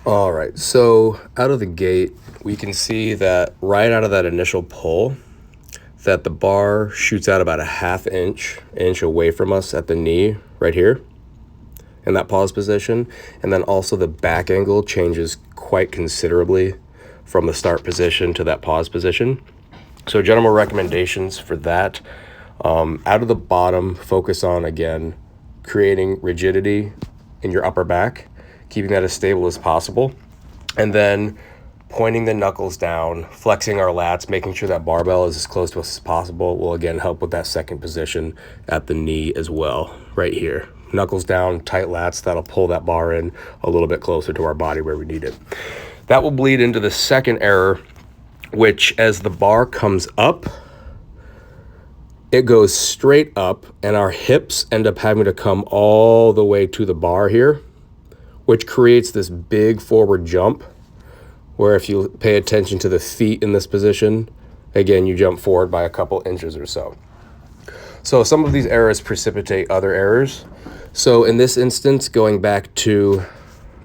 All right, so out of the gate, we can see that right out of that initial pull, that the bar shoots out about a inch away from us at the knee right here in that pause position. And then also the back angle changes quite considerably from the start position to that pause position. So general recommendations for that, out of the bottom, focus on, again, creating rigidity in your upper back, keeping that as stable as possible. And then pointing the knuckles down, flexing our lats, making sure that barbell is as close to us as possible will again help with that second position at the knee as well, right here. Knuckles down, tight lats, that'll pull that bar in a little bit closer to our body where we need it. That will bleed into the second error, which as the bar comes up, it goes straight up and our hips end up having to come all the way to the bar here, which creates this big forward jump where if you pay attention to the feet in this position, again, you jump forward by a couple inches or so. So some of these errors precipitate other errors. So in this instance, going back to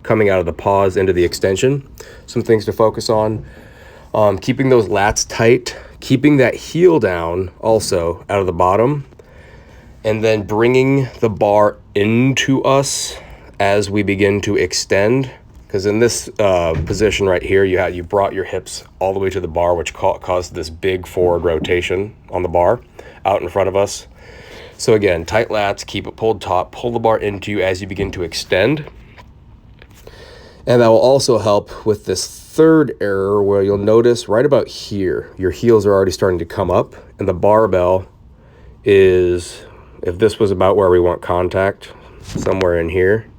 coming out of the pause into the extension, some things to focus on. Keeping those lats tight, keeping that heel down also out of the bottom, and then bringing the bar into us as we begin to extend. Because in this position right here, you brought your hips all the way to the bar, which caused this big forward rotation on the bar out in front of us. So again, tight lats, keep it pulled taut, pull the bar into you as you begin to extend. And that will also help with this third error where you'll notice right about here, your heels are already starting to come up and the barbell is, if this was about where we want contact, somewhere in here,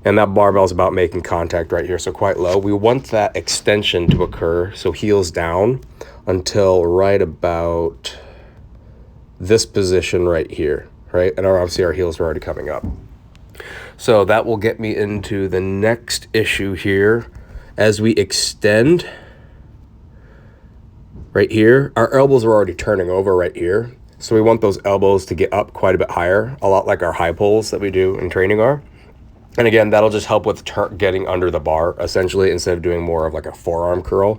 and that barbell is about making contact right here, so quite low. We want that extension to occur, so heels down until right about this position right here, right? And obviously our heels are already coming up. So that will get me into the next issue here. As we extend right here, our elbows are already turning over right here. So we want those elbows to get up quite a bit higher, a lot like our high pulls that we do in training are. And again, that'll just help with getting under the bar, essentially, instead of doing more of like a forearm curl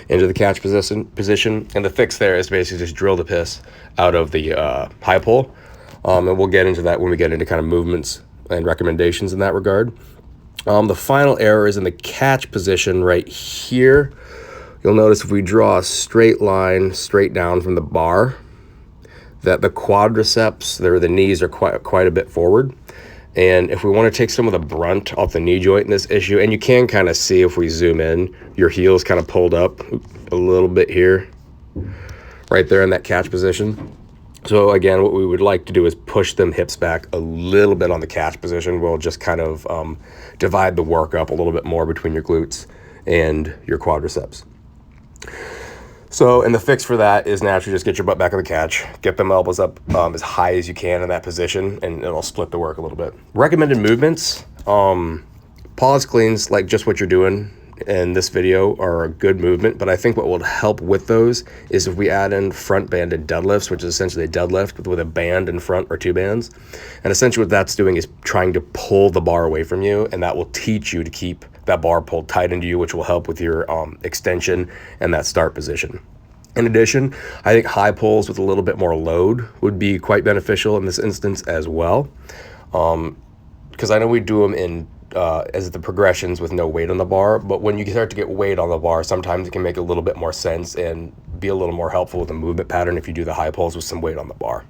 into the catch position. And the fix there is basically just drill the piss out of the high pull. And we'll get into that when we get into kind of movements and recommendations in that regard. The final error is in the catch position right here. You'll notice if we draw a straight line straight down from the bar, that the quadriceps, the knees are quite a bit forward. And if we want to take some of the brunt off the knee joint in this issue, and you can kind of see if we zoom in, your heels kind of pulled up a little bit here, right there in that catch position. So again, what we would like to do is push them hips back a little bit on the catch position. We'll just kind of divide the work up a little bit more between your glutes and your quadriceps. So, and the fix for that is naturally just get your butt back on the catch, get them elbows up as high as you can in that position, and it'll split the work a little bit. Recommended movements, pause cleans, like just what you're doing in this video, are a good movement, but I think what will help with those is if we add in front banded deadlifts, which is essentially a deadlift with a band in front or two bands. And essentially what that's doing is trying to pull the bar away from you, and that will teach you to keep that bar pulled tight into you, which will help with your extension and that start position. In addition, I think high pulls with a little bit more load would be quite beneficial in this instance as well. Because I know we do them in as the progressions with no weight on the bar, but when you start to get weight on the bar, sometimes it can make a little bit more sense and be a little more helpful with the movement pattern if you do the high pulls with some weight on the bar.